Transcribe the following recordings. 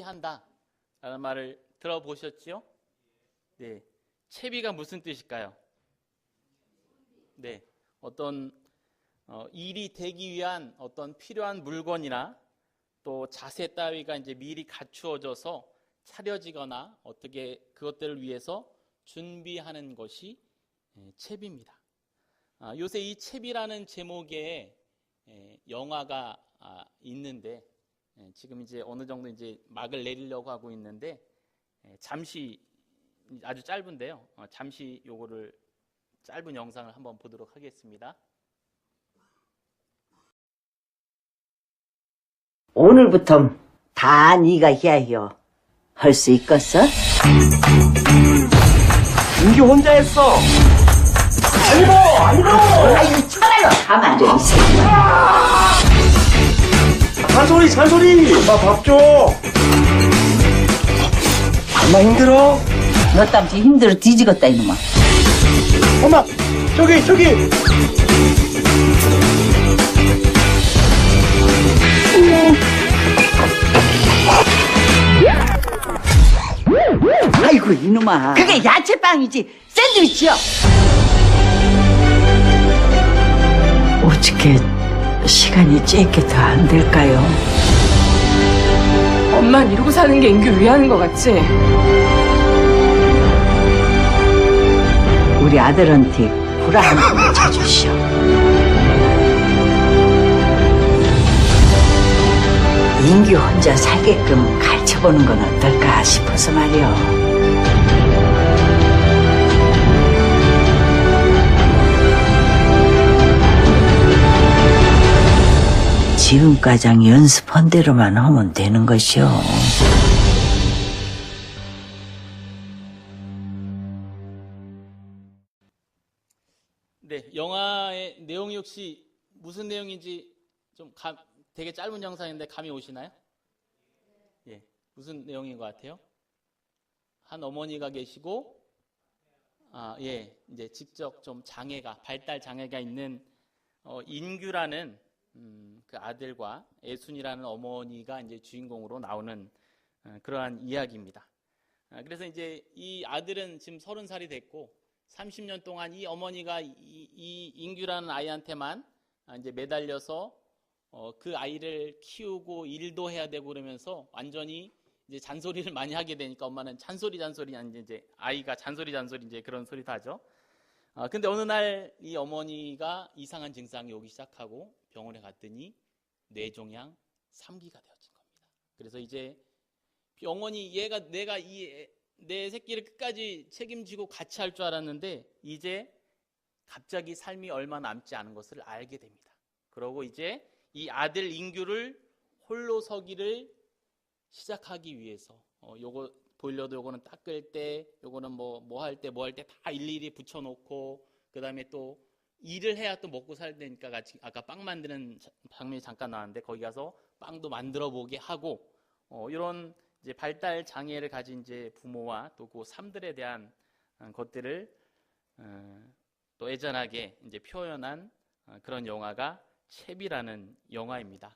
한다 라는 말을 들어보셨지요? 네, 채비가 무슨 뜻일까요? 네, 어떤 일이 되기 위한 어떤 필요한 물건이나 또 자세 따위가 이제 미리 갖추어져서 차려지거나 어떻게 그것들을 위해서 준비하는 것이 채비입니다. 요새 이 채비라는 제목의 영화가 있는데 지금 이제 어느 정도 이제 막을 내리려고 하고 있는데 잠시 아주 짧은데요. 잠시 요거를 짧은 영상을 한번 보도록 하겠습니다. 오늘부터 다 네가 해야요. 할 수 있겠어? 민기 혼자 했어. 아니고. 아이고 차라리 가만 좀 있어. 잔소리. 엄마 밥 줘. 엄마 힘들어? 너 때문에 힘들어 뒤지겠다 이놈아. 엄마 저기. 아이고 이놈아. 그게 야채빵이지 샌드위치요. 어떻게 시간이 짧게 더 안 될까요? 엄만 이러고 사는 게 인규 위하는 것 같지? 우리 아들한테 구라 한 번 쳐주시오. 인규 혼자 살게끔 가르쳐보는 건 어떨까 싶어서 말이오. 지금까지 연습한 대로만 하면 되는 것이오. 네, 영화의 내용이 혹시 무슨 내용인지 좀 되게 짧은 영상인데 감이 오시나요? 예, 무슨 내용인 것 같아요? 한 어머니가 계시고, 이제 직접 좀 발달 장애가 있는 인규라는 그 아들과 애순이라는 어머니가 이제 주인공으로 나오는 그러한 이야기입니다. 그래서 이제 이 아들은 지금 30살이 됐고 30년 동안 이 어머니가 이 인규라는 아이한테만 이제 매달려서 그 아이를 키우고 일도 해야 되고 그러면서 완전히 이제 잔소리를 많이 하게 되니까 엄마는 잔소리 이제 아이가 잔소리 이제 그런 소리도 하죠. 근데 어느 날 이 어머니가 이상한 증상이 오기 시작하고 병원에 갔더니 뇌종양 3기가 되어진 겁니다. 그래서 이제 영원히 내가 내 새끼를 끝까지 책임지고 같이 할 줄 알았는데 이제 갑자기 삶이 얼마 남지 않은 것을 알게 됩니다. 그러고 이제 이 아들 인규를 홀로 서기를 시작하기 위해서 요거 보일러도 요거는 닦을 때 요거는 뭐 할 때 다 일일이 붙여놓고 그 다음에 또 일을 해야 또 먹고 살야 되니까 아까 빵 만드는 장면이 잠깐 나왔는데 거기 가서 빵도 만들어 보게 하고 이런 이제 발달 장애를 가진 이제 부모와 또 그 삶들에 대한 것들을 또 애잔하게 이제 표현한 그런 영화가 채비라는 영화입니다.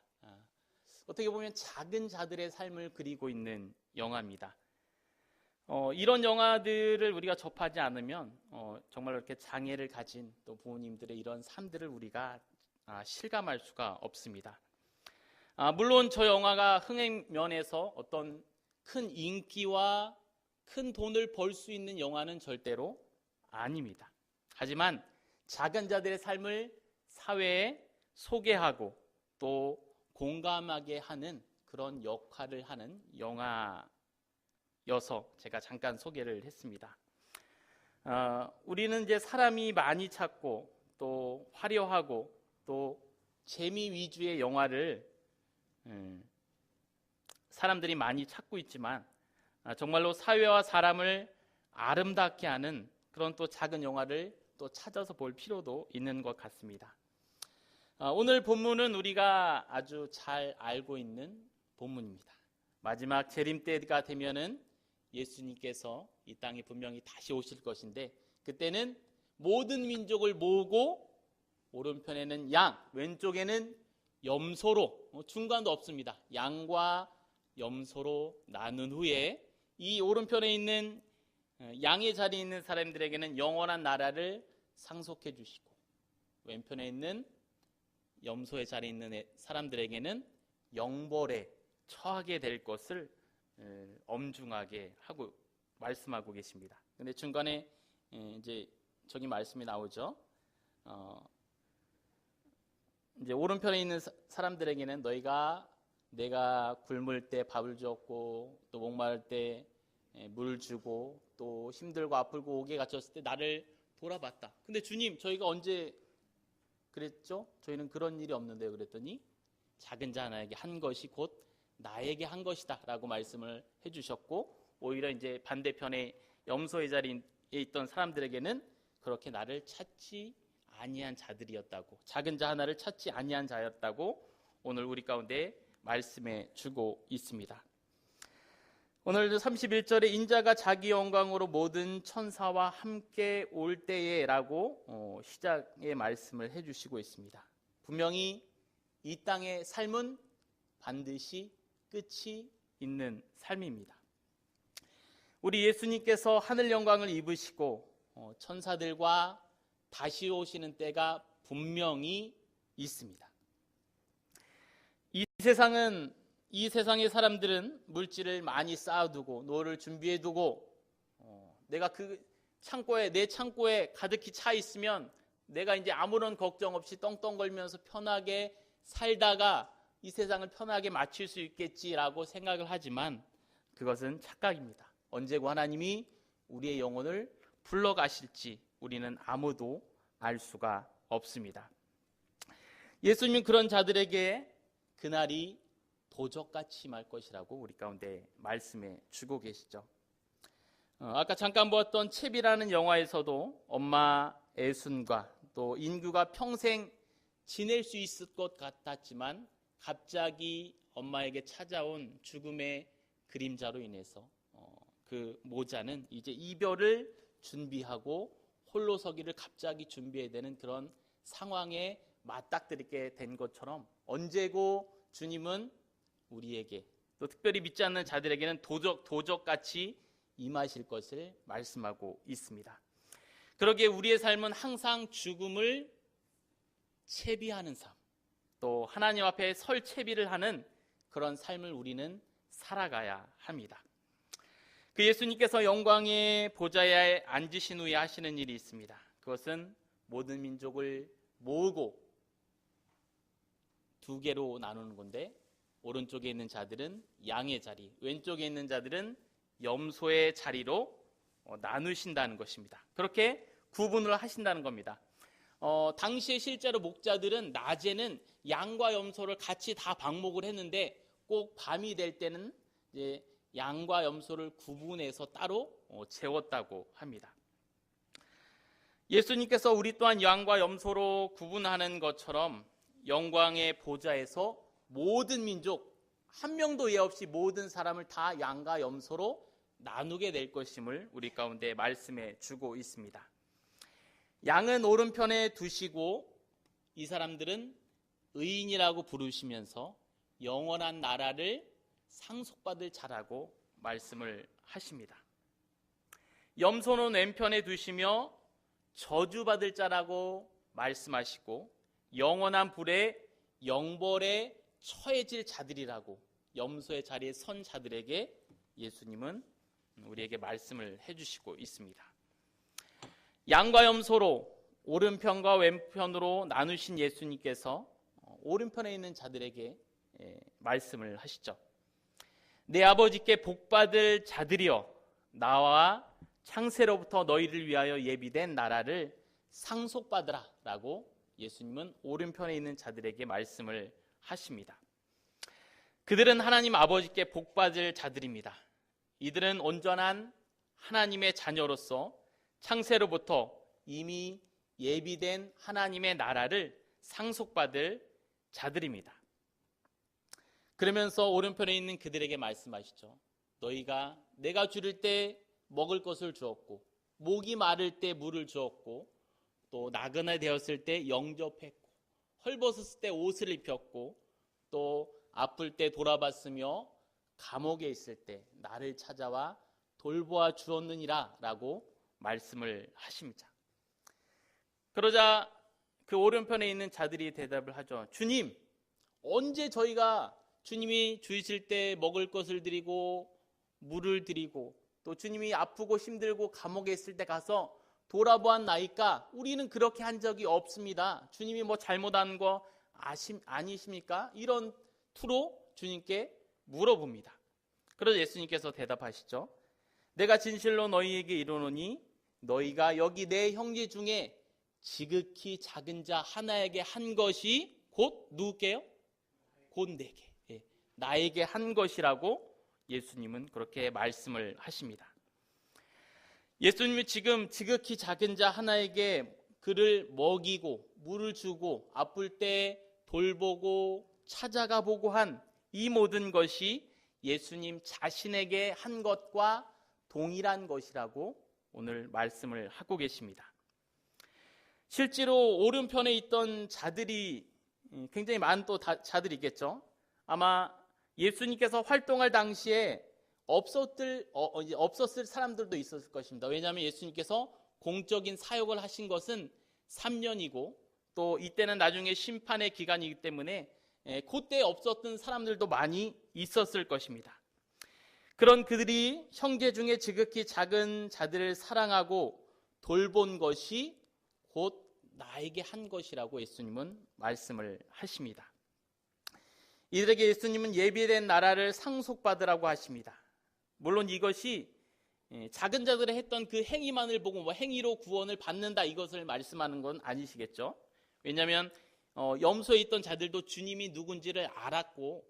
어떻게 보면 작은 자들의 삶을 그리고 있는 영화입니다. 이런 영화들을 우리가 접하지 않으면 정말 이렇게 장애를 가진 또 부모님들의 이런 삶들을 우리가 실감할 수가 없습니다. 물론 저 영화가 흥행 면에서 어떤 큰 인기와 큰 돈을 벌 수 있는 영화는 절대로 아닙니다. 하지만 작은 자들의 삶을 사회에 소개하고 또 공감하게 하는 그런 역할을 하는 영화여서 제가 잠깐 소개를 했습니다. 우리는 이제 사람이 많이 찾고 또 화려하고 또 재미 위주의 영화를 사람들이 많이 찾고 있지만 정말로 사회와 사람을 아름답게 하는 그런 또 작은 영화를 또 찾아서 볼 필요도 있는 것 같습니다. 오늘 본문은 우리가 아주 잘 알고 있는 본문입니다. 마지막 재림 때가 되면은 예수님께서 이 땅에 분명히 다시 오실 것인데 그때는 모든 민족을 모으고 오른편에는 양, 왼쪽에는 염소로 중간도 없습니다. 양과 염소로 나눈 후에 이 오른편에 있는 양의 자리에 있는 사람들에게는 영원한 나라를 상속해 주시고, 왼편에 있는 염소의 자리에 있는 사람들에게는 영벌에 처하게 될 것을 엄중하게 하고 말씀하고 계십니다. 근데 중간에 이제 저기 말씀이 나오죠. 이제 오른편에 있는 사람들에게는 내가 굶을 때 밥을 주었고, 또 목마를 때 물을 주고, 또 힘들고 아프고 옥에 갇혔을 때 나를 돌아봤다. 근데 주님, 저희가 언제 그랬죠? 저희는 그런 일이 없는데요. 그랬더니 작은 자 하나에게 한 것이 곧 나에게 한 것이다 라고 말씀을 해주셨고, 오히려 이제 반대편에 염소의 자리에 있던 사람들에게는 그렇게 나를 찾지 아니한 자들이었다고, 작은 자 하나를 찾지 아니한 자였다고 오늘 우리 가운데 말씀해 주고 있습니다. 오늘 31절에 인자가 자기 영광으로 모든 천사와 함께 올 때에 라고 시작의 말씀을 해주시고 있습니다. 분명히 이 땅의 삶은 반드시 끝이 있는 삶입니다. 우리 예수님께서 하늘 영광을 입으시고 천사들과 다시 오시는 때가 분명히 있습니다. 이 세상의 사람들은 물질을 많이 쌓아두고 노를 준비해두고, 내가 내 창고에 가득히 차 있으면 내가 이제 아무런 걱정 없이 떵떵 걸면서 편하게 살다가 이 세상을 편하게 마칠 수 있겠지라고 생각을 하지만 그것은 착각입니다. 언제고 하나님이 우리의 영혼을 불러가실지 우리는 아무도 알 수가 없습니다. 예수님은 그런 자들에게 그날이 도적같이 말 것이라고 우리 가운데 말씀해 주고 계시죠. 아까 잠깐 보았던 채비라는 영화에서도 엄마 애순과 또 인규가 평생 지낼 수 있을 것 같았지만 갑자기 엄마에게 찾아온 죽음의 그림자로 인해서 그 모자는 이제 이별을 준비하고 홀로 서기를 갑자기 준비해야 되는 그런 상황에 맞닥뜨리게 된 것처럼 언제고 주님은 우리에게, 또 특별히 믿지 않는 자들에게는 도적같이 임하실 것을 말씀하고 있습니다. 그러기에 우리의 삶은 항상 죽음을 채비하는 삶, 또 하나님 앞에 설 채비를 하는 그런 삶을 우리는 살아가야 합니다. 그 예수님께서 영광의 보좌에 앉으신 후에 하시는 일이 있습니다. 그것은 모든 민족을 모으고 두 개로 나누는 건데, 오른쪽에 있는 자들은 양의 자리, 왼쪽에 있는 자들은 염소의 자리로 나누신다는 것입니다. 그렇게 구분을 하신다는 겁니다. 당시에 실제로 목자들은 낮에는 양과 염소를 같이 다 방목을 했는데 꼭 밤이 될 때는 이제 양과 염소를 구분해서 따로 재웠다고 합니다. 예수님께서 우리 또한 양과 염소로 구분하는 것처럼 영광의 보좌에서 모든 민족 한 명도 예 없이 모든 사람을 다 양과 염소로 나누게 될 것임을 우리 가운데 말씀해 주고 있습니다. 양은 오른편에 두시고 이 사람들은 의인이라고 부르시면서 영원한 나라를 상속받을 자라고 말씀을 하십니다. 염소는 왼편에 두시며 저주받을 자라고 말씀하시고 영원한 불에 영벌에 처해질 자들이라고 염소의 자리에 선 자들에게 예수님은 우리에게 말씀을 해주시고 있습니다. 양과 염소로 오른편과 왼편으로 나누신 예수님께서 오른편에 있는 자들에게 말씀을 하시죠. 내 아버지께 복받을 자들이여, 나와 창세로부터 너희를 위하여 예비된 나라를 상속받으라 라고 예수님은 오른편에 있는 자들에게 말씀을 하십니다. 그들은 하나님 아버지께 복받을 자들입니다. 이들은 온전한 하나님의 자녀로서 창세로부터 이미 예비된 하나님의 나라를 상속받을 자들입니다. 그러면서 오른편에 있는 그들에게 말씀하시죠. 너희가 내가 줄일 때 먹을 것을 주었고, 목이 마를 때 물을 주었고, 또 나그네 되었을 때 영접했고, 헐벗었을 때 옷을 입혔고, 또 아플 때 돌아봤으며 감옥에 있을 때 나를 찾아와 돌보아 주었느니라 라고 말씀을 하십니다. 그러자 그 오른편에 있는 자들이 대답을 하죠. 주님, 언제 저희가 주님이 주이실 때 먹을 것을 드리고 물을 드리고 또 주님이 아프고 힘들고 감옥에 있을 때 가서 돌아보았나이까? 우리는 그렇게 한 적이 없습니다. 주님이 뭐 잘못한 거 아니십니까? 이런 투로 주님께 물어봅니다. 그래서 예수님께서 대답하시죠. 내가 진실로 너희에게 이르노니 너희가 여기 내 형제 중에 지극히 작은 자 하나에게 한 것이 곧 누구게요? 곧 내게, 나에게 한 것이라고 예수님은 그렇게 말씀을 하십니다. 예수님이 지금 지극히 작은 자 하나에게 그를 먹이고 물을 주고 아플 때 돌보고 찾아가 보고 한 이 모든 것이 예수님 자신에게 한 것과 동일한 것이라고 오늘 말씀을 하고 계십니다. 실제로 오른편에 있던 자들이 굉장히 많은 또 자들이 있겠죠. 아마 예수님께서 활동할 당시에 없었을 사람들도 있었을 것입니다. 왜냐하면 예수님께서 공적인 사역을 하신 것은 3년이고 또 이때는 나중에 심판의 기간이기 때문에 그때 없었던 사람들도 많이 있었을 것입니다. 그런 그들이 형제 중에 지극히 작은 자들을 사랑하고 돌본 것이 곧 나에게 한 것이라고 예수님은 말씀을 하십니다. 이들에게 예수님은 예비된 나라를 상속받으라고 하십니다. 물론 이것이 작은 자들이 했던 그 행위만을 보고 뭐 행위로 구원을 받는다 이것을 말씀하는 건 아니시겠죠. 왜냐하면 염소에 있던 자들도 주님이 누군지를 알았고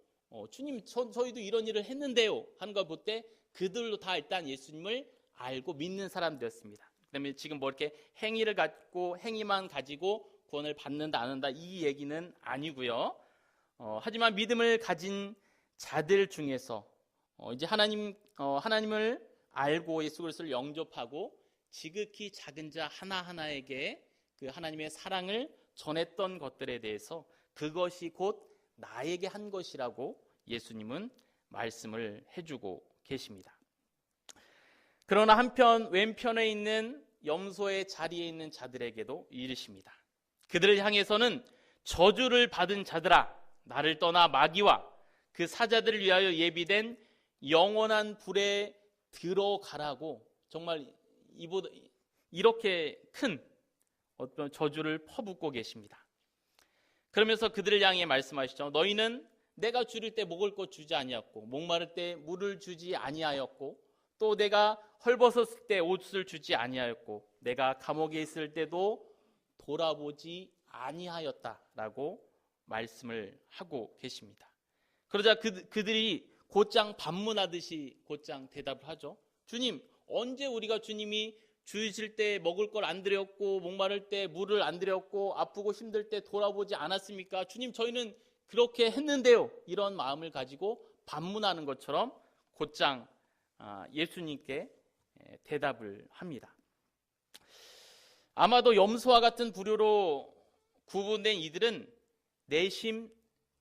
주님 저희도 이런 일을 했는데요 하는 걸 볼 때 그들도 다 일단 예수님을 알고 믿는 사람들이었습니다. 그다음에 지금 뭐 이렇게 행위를 갖고 행위만 가지고 구원을 받는다 안 한다 이 얘기는 아니고요. 하지만 믿음을 가진 자들 중에서 이제 하나님을 알고 예수 그리스도를 영접하고 지극히 작은 자 하나하나에게 그 하나님의 사랑을 전했던 것들에 대해서 그것이 곧 나에게 한 것이라고 예수님은 말씀을 해주고 계십니다. 그러나 한편 왼편에 있는 염소의 자리에 있는 자들에게도 이르십니다. 그들을 향해서는 저주를 받은 자들아 나를 떠나 마귀와 그 사자들을 위하여 예비된 영원한 불에 들어가라고 정말 이렇게 큰 어떤 저주를 퍼붓고 계십니다. 그러면서 그들을 향해 말씀하시죠. 너희는 내가 줄일 때 먹을 것 주지 아니하였고 목마를 때 물을 주지 아니하였고 또 내가 헐벗었을 때 옷을 주지 아니하였고 내가 감옥에 있을 때도 돌아보지 아니하였다라고 말씀을 하고 계십니다. 그러자 그들이 곧장 반문하듯이 곧장 대답을 하죠. 주님, 언제 우리가 주님이 주이실 때 먹을 걸 안 드렸고 목마를 때 물을 안 드렸고 아프고 힘들 때 돌아보지 않았습니까? 주님, 저희는 그렇게 했는데요. 이런 마음을 가지고 반문하는 것처럼 곧장 예수님께 대답을 합니다. 아마도 염소와 같은 부류로 구분된 이들은 내심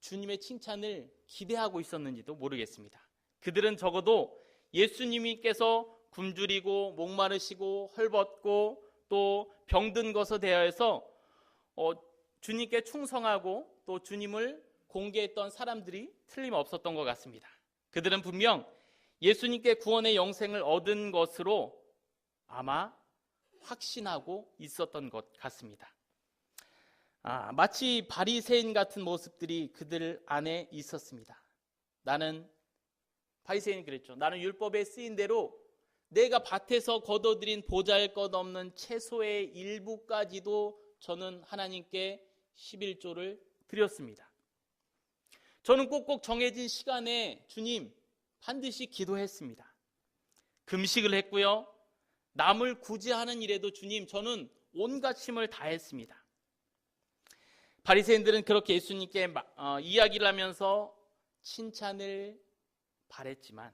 주님의 칭찬을 기대하고 있었는지도 모르겠습니다. 그들은 적어도 예수님께서 굶주리고 목마르시고 헐벗고 또 병든 것에 대하여서 주님께 충성하고 또 주님을 공개했던 사람들이 틀림없었던 것 같습니다. 그들은 분명 예수님께 구원의 영생을 얻은 것으로 아마 확신하고 있었던 것 같습니다. 마치 바리새인 같은 모습들이 그들 안에 있었습니다. 바리새인이 그랬죠. 나는 율법에 쓰인 대로 내가 밭에서 거둬들인 보잘것없는 채소의 일부까지도 저는 하나님께 11조를 드렸습니다. 저는 꼭꼭 정해진 시간에 주님 반드시 기도했습니다. 금식을 했고요. 남을 구제하는 일에도 주님 저는 온갖 힘을 다했습니다. 바리새인들은 그렇게 예수님께 이야기를 하면서 칭찬을 바랬지만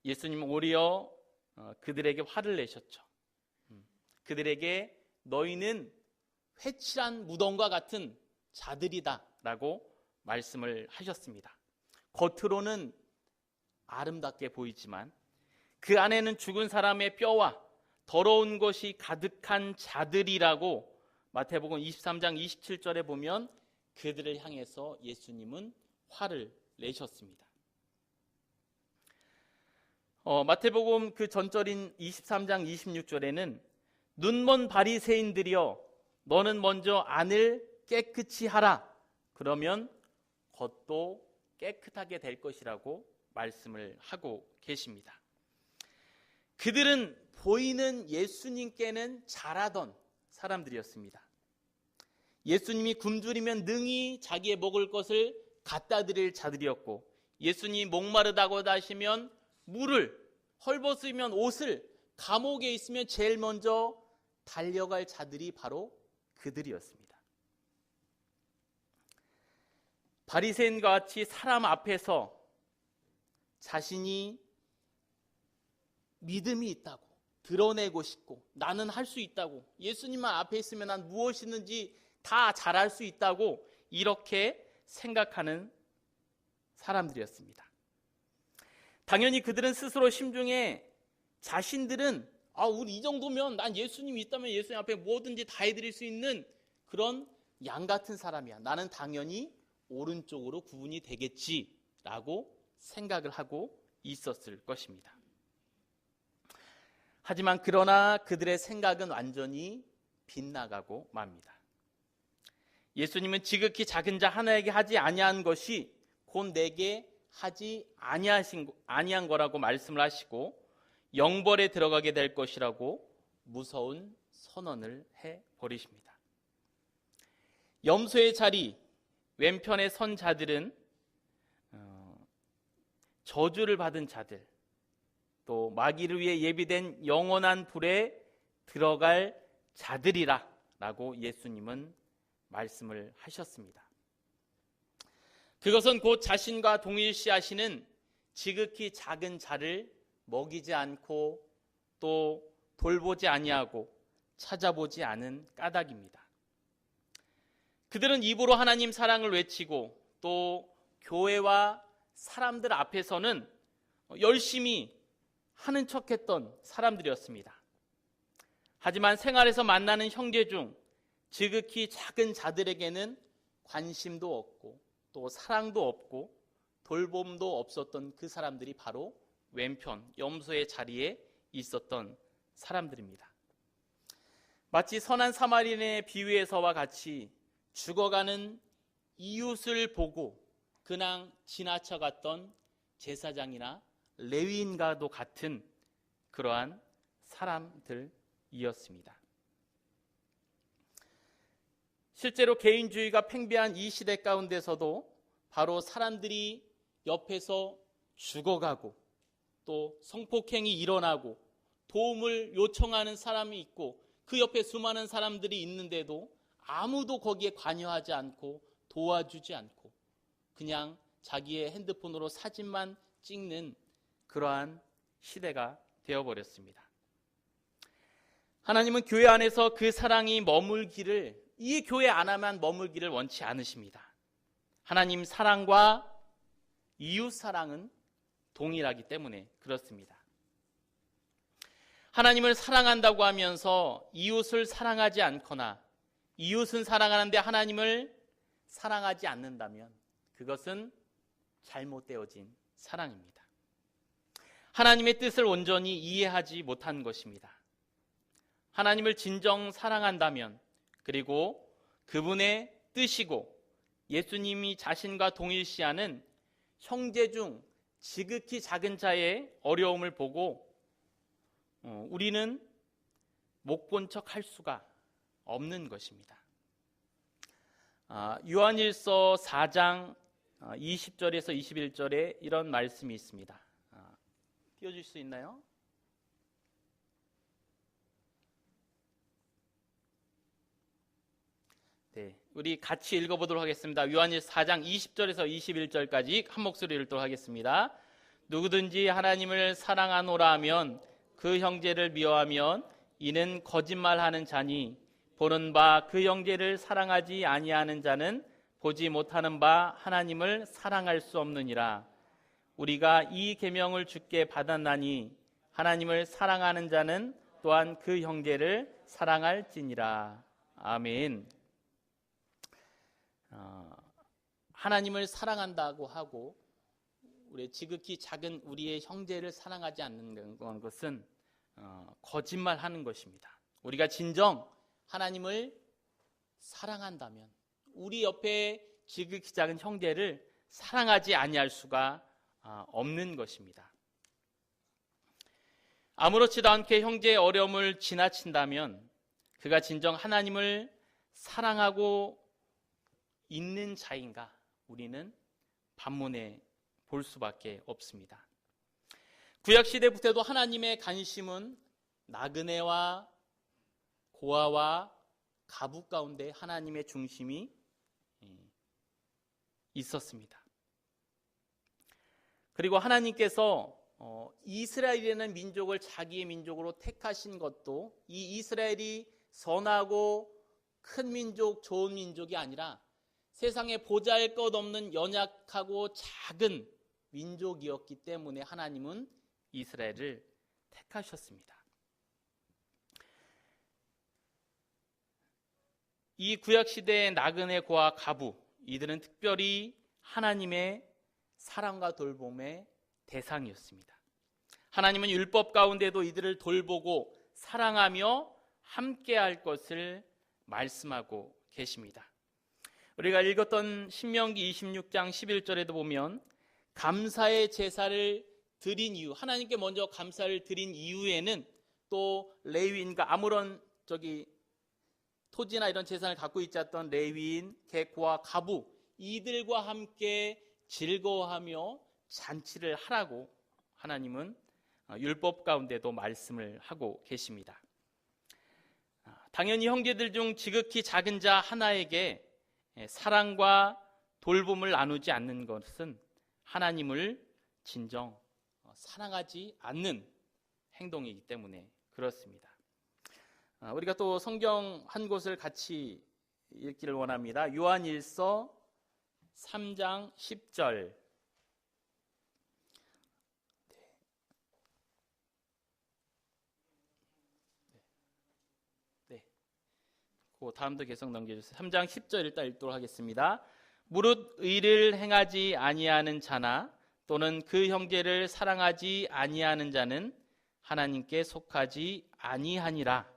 예수님은 오히려 그들에게 화를 내셨죠. 그들에게 너희는 회칠한 무덤과 같은 자들이다 라고 말씀을 하셨습니다. 겉으로는 아름답게 보이지만 그 안에는 죽은 사람의 뼈와 더러운 것이 가득한 자들이라고 마태복음 23장 27절에 보면 그들을 향해서 예수님은 화를 내셨습니다. 마태복음 그 전절인 23장 26절에는 눈먼 바리새인들이여 너는 먼저 안을 깨끗이 하라. 그러면 겉도 깨끗하게 될 것이라고 말씀을 하고 계십니다. 그들은 보이는 예수님께는 잘하던 사람들이었습니다. 예수님이 굶주리면 능히 자기의 먹을 것을 갖다 드릴 자들이었고, 예수님이 목마르다고 하시면 물을, 헐벗으면 옷을, 감옥에 있으면 제일 먼저 달려갈 자들이 바로 그들이었습니다. 바리새인과 같이 사람 앞에서 자신이 믿음이 있다고 드러내고 싶고, 나는 할 수 있다고, 예수님만 앞에 있으면 난 무엇이든지 다 잘할 수 있다고 이렇게 생각하는 사람들이었습니다. 당연히 그들은 스스로 심중에 자신들은 우리 이 정도면 난 예수님이 있다면 예수님 앞에 뭐든지 다 해드릴 수 있는 그런 양 같은 사람이야. 나는 당연히 오른쪽으로 구분이 되겠지라고 생각을 하고 있었을 것입니다. 하지만 그러나 그들의 생각은 완전히 빗나가고 맙니다. 예수님은 지극히 작은 자 하나에게 하지 아니한 것이 곧 내게 하지 아니한 거라고 말씀을 하시고 영벌에 들어가게 될 것이라고 무서운 선언을 해버리십니다. 염소의 자리 왼편에 선 자들은 저주를 받은 자들, 또 마귀를 위해 예비된 영원한 불에 들어갈 자들이라 라고 예수님은 말씀을 하셨습니다. 그것은 곧 자신과 동일시하시는 지극히 작은 자를 먹이지 않고 또 돌보지 아니하고 찾아보지 않은 까닭입니다. 그들은 입으로 하나님 사랑을 외치고 또 교회와 사람들 앞에서는 열심히 하는 척했던 사람들이었습니다. 하지만 생활에서 만나는 형제 중 지극히 작은 자들에게는 관심도 없고 또 사랑도 없고 돌봄도 없었던 그 사람들이 바로 왼편 염소의 자리에 있었던 사람들입니다. 마치 선한 사마리아인의 비유에서와 같이 죽어가는 이웃을 보고 그냥 지나쳐갔던 제사장이나 레위인과도 같은 그러한 사람들이었습니다. 실제로 개인주의가 팽배한 이 시대 가운데서도 바로 사람들이 옆에서 죽어가고 또 성폭행이 일어나고 도움을 요청하는 사람이 있고 그 옆에 수많은 사람들이 있는데도 아무도 거기에 관여하지 않고 도와주지 않고 그냥 자기의 핸드폰으로 사진만 찍는 그러한 시대가 되어버렸습니다. 하나님은 교회 안에서 그 사랑이 머물기를, 이 교회 안에만 머물기를 원치 않으십니다. 하나님 사랑과 이웃 사랑은 동일하기 때문에 그렇습니다. 하나님을 사랑한다고 하면서 이웃을 사랑하지 않거나 이웃은 사랑하는데 하나님을 사랑하지 않는다면 그것은 잘못되어진 사랑입니다. 하나님의 뜻을 온전히 이해하지 못한 것입니다. 하나님을 진정 사랑한다면 그리고 그분의 뜻이고 예수님이 자신과 동일시하는 형제 중 지극히 작은 자의 어려움을 보고 우리는 못 본 척 할 수가 없는 것입니다. 요한일서 4장 20절에서 21절에 이런 말씀이 있습니다. 띄워줄 수 있나요? 네, 우리 같이 읽어보도록 하겠습니다. 요한일서 4장 20절에서 21절까지 한 목소리로 읽도록 하겠습니다. 누구든지 하나님을 사랑하노라 하면 그 형제를 미워하면 이는 거짓말하는 자니 보는 바 그 형제를 사랑하지 아니하는 자는 보지 못하는 바 하나님을 사랑할 수 없느니라. 우리가 이 계명을 주께 받았나니 하나님을 사랑하는 자는 또한 그 형제를 사랑할지니라. 아멘. 하나님을 사랑한다고 하고 우리 지극히 작은 우리의 형제를 사랑하지 않는 것은 거짓말하는 것입니다. 우리가 진정 하나님을 사랑한다면 우리 옆에 지극히 작은 형제를 사랑하지 아니할 수가 없는 것입니다. 아무렇지도 않게 형제의 어려움을 지나친다면 그가 진정 하나님을 사랑하고 있는 자인가 우리는 반문해 볼 수밖에 없습니다. 구약시대부터도 하나님의 관심은 나그네와 고아와 가부 가운데 하나님의 중심이 있었습니다. 그리고 하나님께서 이스라엘이라는 민족을 자기의 민족으로 택하신 것도 이 이스라엘이 선하고 큰 민족, 좋은 민족이 아니라 세상에 보잘것없는 연약하고 작은 민족이었기 때문에 하나님은 이스라엘을 택하셨습니다. 이 구약시대의 나그네 고아 가부 이들은 특별히 하나님의 사랑과 돌봄의 대상이었습니다. 하나님은 율법 가운데도 이들을 돌보고 사랑하며 함께할 것을 말씀하고 계십니다. 우리가 읽었던 신명기 26장 11절에도 보면 감사의 제사를 드린 이유, 하나님께 먼저 감사를 드린 이후에는 또 레위인과 아무런 토지나 이런 재산을 갖고 있지 않던 레위인, 객고와 가부 이들과 함께 즐거워하며 잔치를 하라고 하나님은 율법 가운데도 말씀을 하고 계십니다. 당연히 형제들 중 지극히 작은 자 하나에게 사랑과 돌봄을 나누지 않는 것은 하나님을 진정 사랑하지 않는 행동이기 때문에 그렇습니다. 우리가 또 성경 한 곳을 같이 읽기를 원합니다. 요한일서 3장 10절. 그 다음도 계속 넘겨주세요. 3장 10절 일단 읽도록 하겠습니다. 무릇 의를 행하지 아니하는 자나 또는 그 형제를 사랑하지 아니하는 자는 하나님께 속하지 아니하니라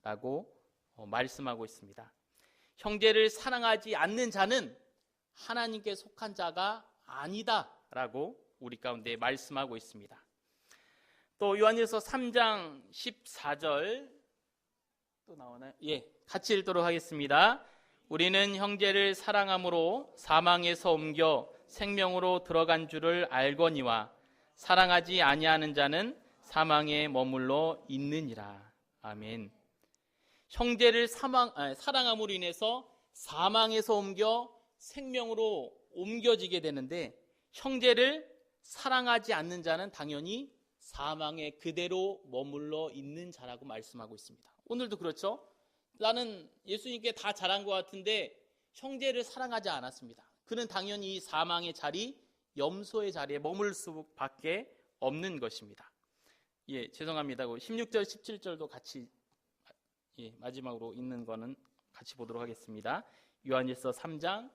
라고 말씀하고 있습니다. 형제를 사랑하지 않는 자는 하나님께 속한 자가 아니다 라고 우리 가운데 말씀하고 있습니다. 또 요한일서 3장 14절 또 나오나요? 예, 같이 읽도록 하겠습니다. 우리는 형제를 사랑함으로 사망에서 옮겨 생명으로 들어간 줄을 알거니와 사랑하지 아니하는 자는 사망에 머물러 있느니라. 아멘. 형제를 사랑함으로 인해서 사망에서 옮겨 생명으로 옮겨지게 되는데 형제를 사랑하지 않는 자는 당연히 사망에 그대로 머물러 있는 자라고 말씀하고 있습니다. 오늘도 그렇죠? 나는 예수님께 다 잘한 것 같은데 형제를 사랑하지 않았습니다. 그는 당연히 이 사망의 자리, 염소의 자리에 머물 수밖에 없는 것입니다. 예, 죄송합니다. 16절, 17절도 같이 마지막으로 읽는 거는 같이 보도록 하겠습니다. 요한일서 3장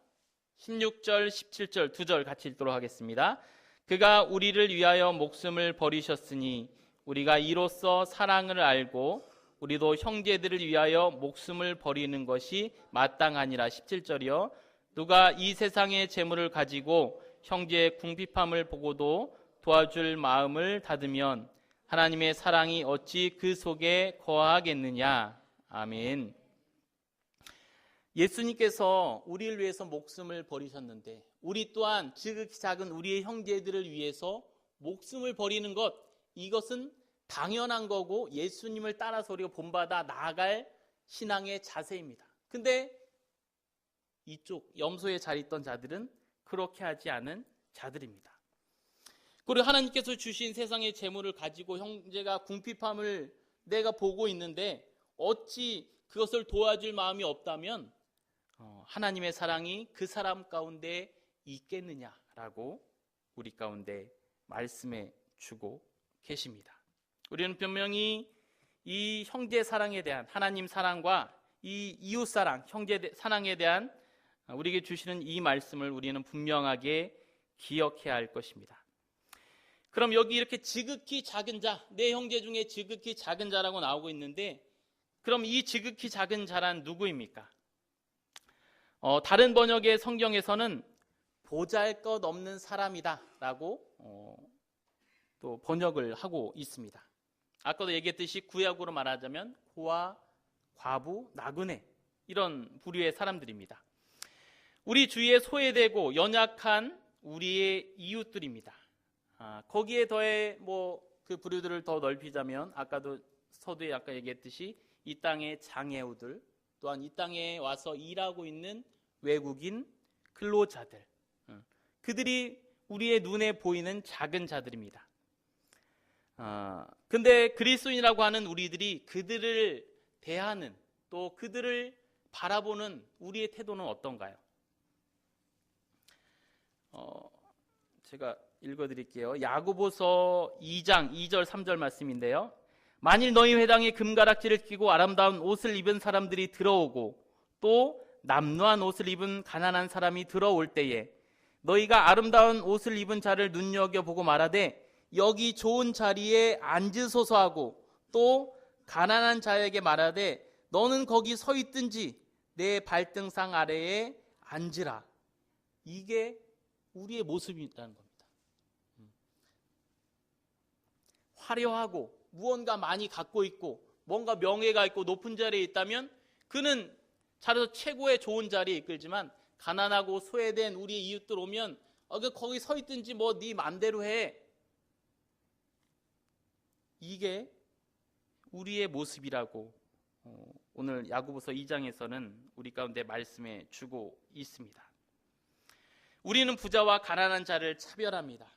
16절, 17절 두 절 같이 읽도록 하겠습니다. 그가 우리를 위하여 목숨을 버리셨으니 우리가 이로써 사랑을 알고 우리도 형제들을 위하여 목숨을 버리는 것이 마땅하니라. 17절이요. 누가 이 세상의 재물을 가지고 형제의 궁핍함을 보고도 도와줄 마음을 닫으면 하나님의 사랑이 어찌 그 속에 거하겠느냐. 아멘. 예수님께서 우리를 위해서 목숨을 버리셨는데 우리 또한 지극히 작은 우리의 형제들을 위해서 목숨을 버리는 것, 이것은 당연한 거고 예수님을 따라서 우리가 본받아 나아갈 신앙의 자세입니다. 근데 이쪽 염소의 자리에 있던 자들은 그렇게 하지 않은 자들입니다. 그리고 하나님께서 주신 세상의 재물을 가지고 형제가 궁핍함을 내가 보고 있는데 어찌 그것을 도와줄 마음이 없다면 하나님의 사랑이 그 사람 가운데 있겠느냐라고 우리 가운데 말씀해 주고 계십니다. 우리는 분명히 이 형제 사랑에 대한 하나님 사랑과 이 이웃 사랑, 형제 사랑에 대한 우리에게 주시는 이 말씀을 우리는 분명하게 기억해야 할 것입니다. 그럼 여기 이렇게 지극히 작은 자, 내 형제 중에 지극히 작은 자라고 나오고 있는데, 그럼 이 지극히 작은 자란 누구입니까? 다른 번역의 성경에서는 보잘것없는 사람이다 라고 또 번역을 하고 있습니다. 아까도 얘기했듯이 구약으로 말하자면 고아, 과부, 나그네 이런 부류의 사람들입니다. 우리 주위에 소외되고 연약한 우리의 이웃들입니다. 거기에 더해 그 부류들을 더 넓히자면 아까도 서두에 아까 얘기했듯이 이 땅의 장애우들, 또한 이 땅에 와서 일하고 있는 외국인 근로자들, 그들이 우리의 눈에 보이는 작은 자들입니다. 근데 그리스도인이라고 하는 우리들이 그들을 대하는, 또 그들을 바라보는 우리의 태도는 어떤가요? 제가 읽어드릴게요. 야고보서 2장 2절 3절 말씀인데요. 만일 너희 회당에 금가락지를 끼고 아름다운 옷을 입은 사람들이 들어오고 또 남루한 옷을 입은 가난한 사람이 들어올 때에 너희가 아름다운 옷을 입은 자를 눈여겨보고 말하되 여기 좋은 자리에 앉으소서 하고 또 가난한 자에게 말하되 너는 거기 서 있든지 내 발등상 아래에 앉으라. 이게 우리의 모습이라는 겁니다. 화려하고 무언가 많이 갖고 있고 뭔가 명예가 있고 높은 자리에 있다면 그는 자라서 최고의 좋은 자리에 이끌지만, 가난하고 소외된 우리의 이웃들 오면 거기 서 있든지 네 맘대로 해. 이게 우리의 모습이라고 오늘 야고보서 2장에서는 우리 가운데 말씀해 주고 있습니다. 우리는 부자와 가난한 자를 차별합니다.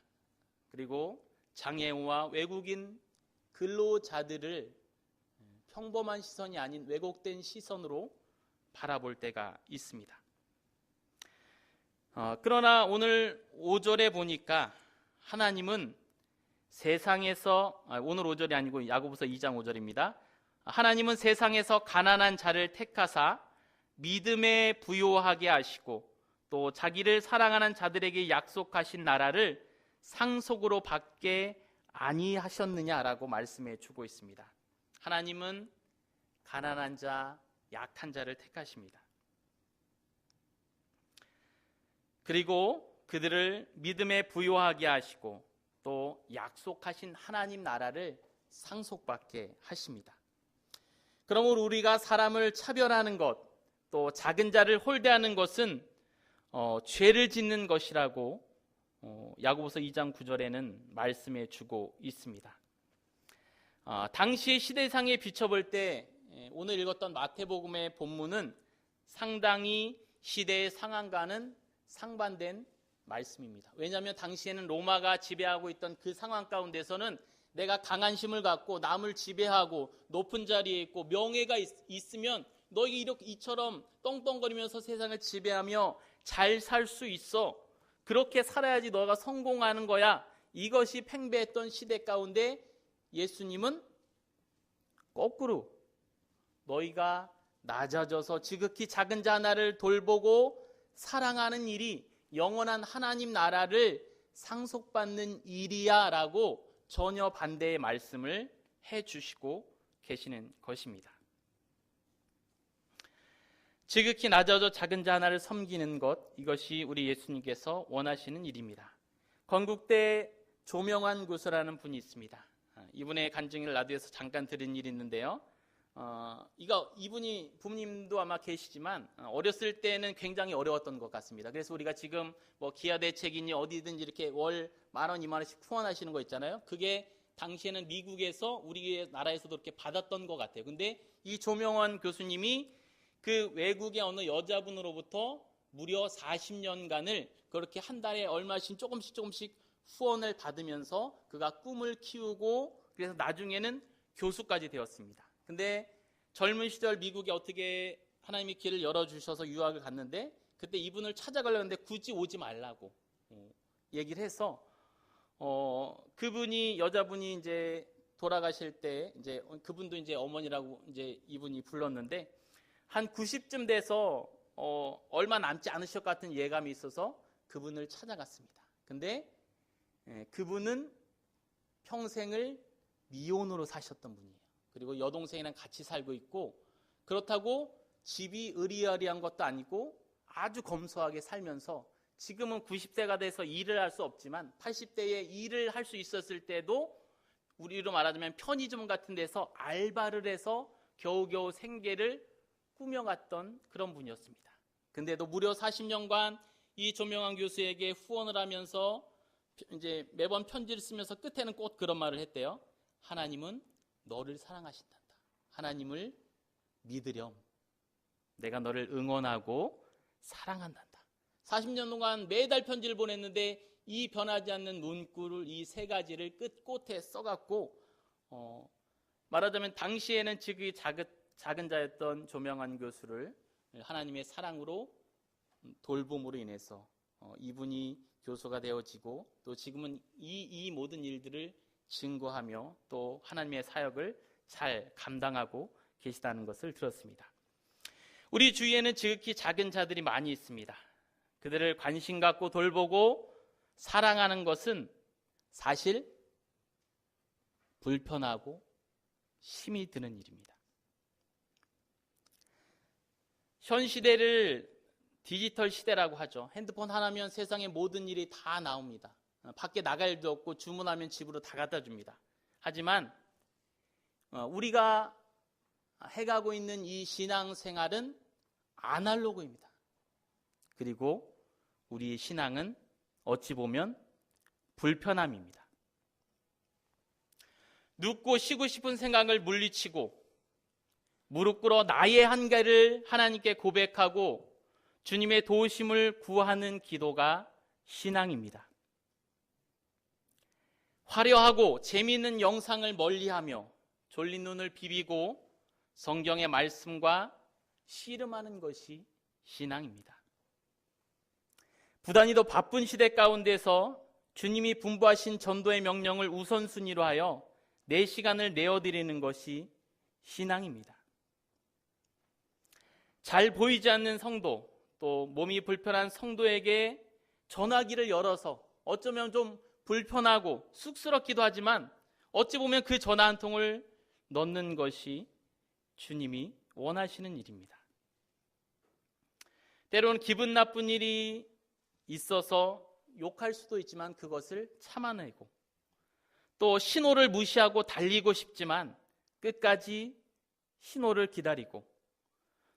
그리고 장애우와 외국인 근로자들을 평범한 시선이 아닌 왜곡된 시선으로 바라볼 때가 있습니다. 그러나 오늘 5절에 보니까 하나님은 세상에서, 오늘 5절이 아니고 야고보서 2장 5절입니다. 하나님은 세상에서 가난한 자를 택하사 믿음에 부요하게 하시고 또 자기를 사랑하는 자들에게 약속하신 나라를 상속으로 받게 아니하셨느냐라고 말씀해 주고 있습니다. 하나님은 가난한 자, 약한 자를 택하십니다. 그리고 그들을 믿음에 부요하게 하시고 또 약속하신 하나님 나라를 상속받게 하십니다. 그러므로 우리가 사람을 차별하는 것, 또 작은 자를 홀대하는 것은 죄를 짓는 것이라고 야고보서 2장 9절에는 말씀해 주고 있습니다. 당시의 시대상에 비춰볼 때 오늘 읽었던 마태복음의 본문은 상당히 시대의 상황과는 상반된 말씀입니다. 왜냐하면 당시에는 로마가 지배하고 있던 그 상황 가운데서는 내가 강한심을 갖고 남을 지배하고 높은 자리에 있고 명예가 있으면 너희 이처럼 떵떵거리면서 세상을 지배하며 잘 살 수 있어. 그렇게 살아야지 너가 성공하는 거야. 이것이 팽배했던 시대 가운데 예수님은 거꾸로 너희가 낮아져서 지극히 작은 자 하나를 돌보고 사랑하는 일이 영원한 하나님 나라를 상속받는 일이야 라고 전혀 반대의 말씀을 해주시고 계시는 것입니다. 지극히 낮아져 작은 자 하나를 섬기는 것, 이것이 우리 예수님께서 원하시는 일입니다. 건국대 조명환 교수라는 분이 있습니다. 이분의 간증을 라디오에서 잠깐 들은 일이 있는데요. 이분이 부모님도 아마 계시지만 어렸을 때는 굉장히 어려웠던 것 같습니다. 그래서 우리가 지금 기아대책이니 어디든지 이렇게 월 10,000원, 20,000원씩 후원하시는 거 있잖아요. 그게 당시에는 미국에서 우리 나라에서도 이렇게 받았던 것 같아요. 근데 이 조명환 교수님이 그 외국의 어느 여자분으로부터 무려 40년간을 그렇게 한 달에 얼마씩 조금씩 후원을 받으면서 그가 꿈을 키우고 그래서 나중에는 교수까지 되었습니다. 근데 젊은 시절 미국에 어떻게 하나님이 길을 열어주셔서 유학을 갔는데 그때 이분을 찾아가려는데 굳이 오지 말라고 얘기를 해서 그분이 여자분이 이제 돌아가실 때 이제 그분도 이제 어머니라고 이제 이분이 불렀는데 한 90쯤 돼서 얼마 남지 않으실 것 같은 예감이 있어서 그분을 찾아갔습니다. 근데 그분은 평생을 미혼으로 사셨던 분이에요. 그리고 여동생이랑 같이 살고 있고 그렇다고 집이 으리으리한 것도 아니고 아주 검소하게 살면서 지금은 90세가 돼서 일을 할 수 없지만 80대에 일을 할 수 있었을 때도 우리로 말하자면 편의점 같은 데서 알바를 해서 겨우겨우 생계를 꾸며갔던 그런 분이었습니다. 근데도 무려 40년간 이 조명환 교수에게 후원을 하면서 이제 매번 편지를 쓰면서 끝에는 꼭 그런 말을 했대요. 하나님은 너를 사랑하신단다. 하나님을 믿으렴. 내가 너를 응원하고 사랑한단다. 40년 동안 매달 편지를 보냈는데 이 변하지 않는 문구를 이 세 가지를 끝곳에 써갖고 말하자면 당시에는 지극히 작은 자였던 조명환 교수를 하나님의 사랑으로 돌봄으로 인해서 이분이 교수가 되어지고 또 지금은 이 모든 일들을 증거하며 또 하나님의 사역을 잘 감당하고 계시다는 것을 들었습니다. 우리 주위에는 지극히 작은 자들이 많이 있습니다. 그들을 관심 갖고 돌보고 사랑하는 것은 사실 불편하고 힘이 드는 일입니다. 현 시대를 디지털 시대라고 하죠. 핸드폰 하나면 세상의 모든 일이 다 나옵니다. 밖에 나갈 일도 없고 주문하면 집으로 다 갖다 줍니다. 하지만 우리가 해가고 있는 이 신앙생활은 아날로그입니다. 그리고 우리의 신앙은 어찌 보면 불편함입니다. 눕고 쉬고 싶은 생각을 물리치고 무릎 꿇어 나의 한계를 하나님께 고백하고 주님의 도우심을 구하는 기도가 신앙입니다. 화려하고 재미있는 영상을 멀리하며 졸린 눈을 비비고 성경의 말씀과 씨름하는 것이 신앙입니다. 부단히 더 바쁜 시대 가운데서 주님이 분부하신 전도의 명령을 우선순위로 하여 내 시간을 내어드리는 것이 신앙입니다. 잘 보이지 않는 성도, 또 몸이 불편한 성도에게 전화기를 열어서 어쩌면 좀 불편하고 쑥스럽기도 하지만 어찌 보면 그 전화 한 통을 넣는 것이 주님이 원하시는 일입니다. 때로는 기분 나쁜 일이 있어서 욕할 수도 있지만 그것을 참아내고 또 신호를 무시하고 달리고 싶지만 끝까지 신호를 기다리고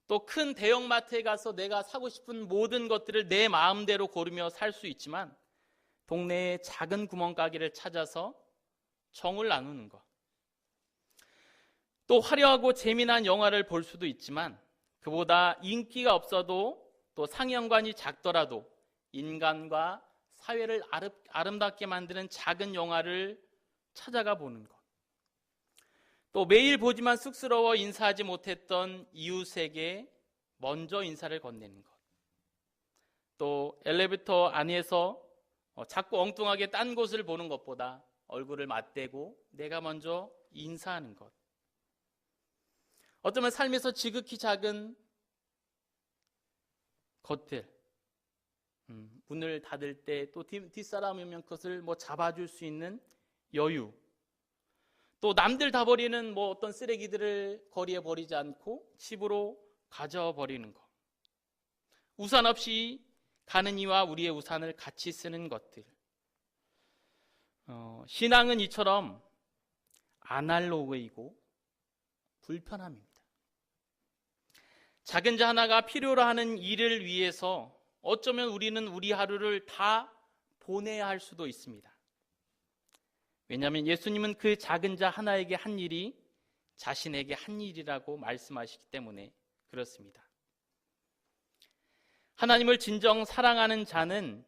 또 큰 대형마트에 가서 내가 사고 싶은 모든 것들을 내 마음대로 고르며 살 수 있지만 동네의 작은 구멍가게를 찾아서 정을 나누는 것. 또 화려하고 재미난 영화를 볼 수도 있지만 그보다 인기가 없어도 또 상영관이 작더라도 인간과 사회를 아름답게 만드는 작은 영화를 찾아가 보는 것. 또 매일 보지만 쑥스러워 인사하지 못했던 이웃에게 먼저 인사를 건네는 것. 또 엘리베이터 안에서 자꾸 엉뚱하게 딴 곳을 보는 것보다 얼굴을 맞대고 내가 먼저 인사하는 것. 어쩌면 삶에서 지극히 작은 것들, 문을 닫을 때 또 뒷사람이 오면 그것을 잡아줄 수 있는 여유, 또 남들 다 버리는 어떤 쓰레기들을 거리에 버리지 않고 집으로 가져버리는 것, 우산 없이 가는 이와 우리의 우산을 같이 쓰는 것들. 신앙은 이처럼 아날로그이고 불편함입니다. 작은 자 하나가 필요로 하는 일을 위해서 어쩌면 우리는 우리 하루를 다 보내야 할 수도 있습니다. 왜냐하면 예수님은 그 작은 자 하나에게 한 일이 자신에게 한 일이라고 말씀하시기 때문에 그렇습니다. 하나님을 진정 사랑하는 자는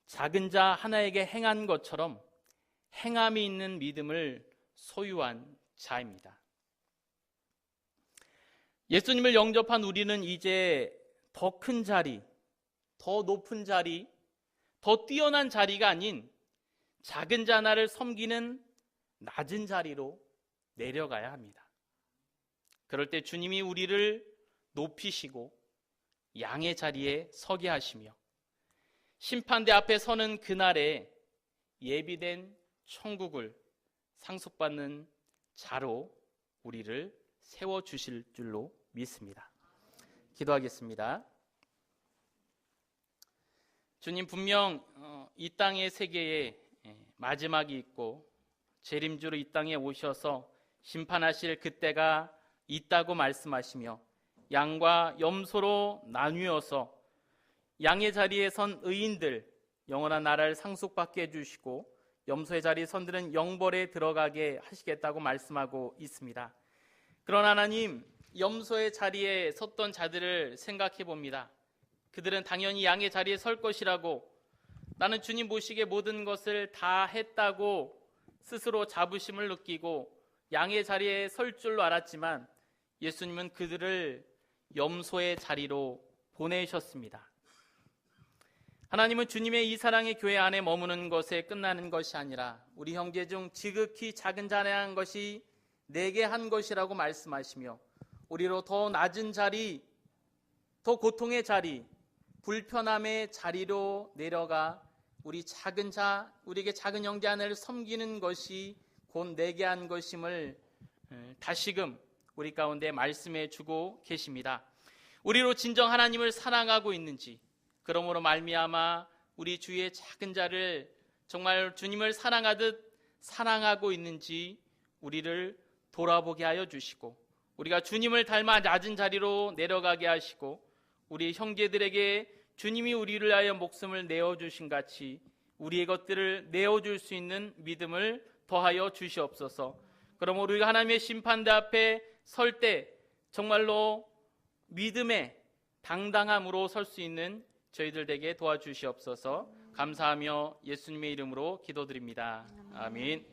작은 자 하나에게 행한 것처럼 행함이 있는 믿음을 소유한 자입니다. 예수님을 영접한 우리는 이제 더 큰 자리, 더 높은 자리, 더 뛰어난 자리가 아닌 작은 자 하나를 섬기는 낮은 자리로 내려가야 합니다. 그럴 때 주님이 우리를 높이시고 양의 자리에 서게 하시며 심판대 앞에 서는 그날에 예비된 천국을 상속받는 자로 우리를 세워주실 줄로 믿습니다. 기도하겠습니다. 주님, 분명 이 땅의 세계에 마지막이 있고 재림주로 이 땅에 오셔서 심판하실 그때가 있다고 말씀하시며 양과 염소로 나뉘어서 양의 자리에 선 의인들 영원한 나라를 상속받게 해주시고 염소의 자리에 선들은 영벌에 들어가게 하시겠다고 말씀하고 있습니다. 그러나 하나님, 염소의 자리에 섰던 자들을 생각해 봅니다. 그들은 당연히 양의 자리에 설 것이라고, 나는 주님 보시기에 모든 것을 다 했다고 스스로 자부심을 느끼고 양의 자리에 설 줄로 알았지만 예수님은 그들을 염소의 자리로 보내셨습니다. 하나님은 주님의 이 사랑의 교회 안에 머무는 것에 끝나는 것이 아니라 우리 형제 중 지극히 작은 자에 한 것이 내게 한 것이라고 말씀하시며 우리로 더 낮은 자리, 더 고통의 자리, 불편함의 자리로 내려가 우리 작은 자, 우리에게 작은 형제 하나를 섬기는 것이 곧 내게 한 것임을 다시금 우리 가운데 말씀해 주고 계십니다. 우리로 진정 하나님을 사랑하고 있는지, 그러므로 말미암아 우리 주위의 작은 자를 정말 주님을 사랑하듯 사랑하고 있는지 우리를 돌아보게 하여 주시고, 우리가 주님을 닮아 낮은 자리로 내려가게 하시고, 우리 형제들에게 주님이 우리를 위하여 목숨을 내어주신 같이 우리의 것들을 내어줄 수 있는 믿음을 더하여 주시옵소서. 그럼 우리가 하나님의 심판대 앞에 설 때 정말로 믿음의 당당함으로 설 수 있는 저희들 되게 도와주시옵소서. 감사하며 예수님의 이름으로 기도드립니다. 아멘.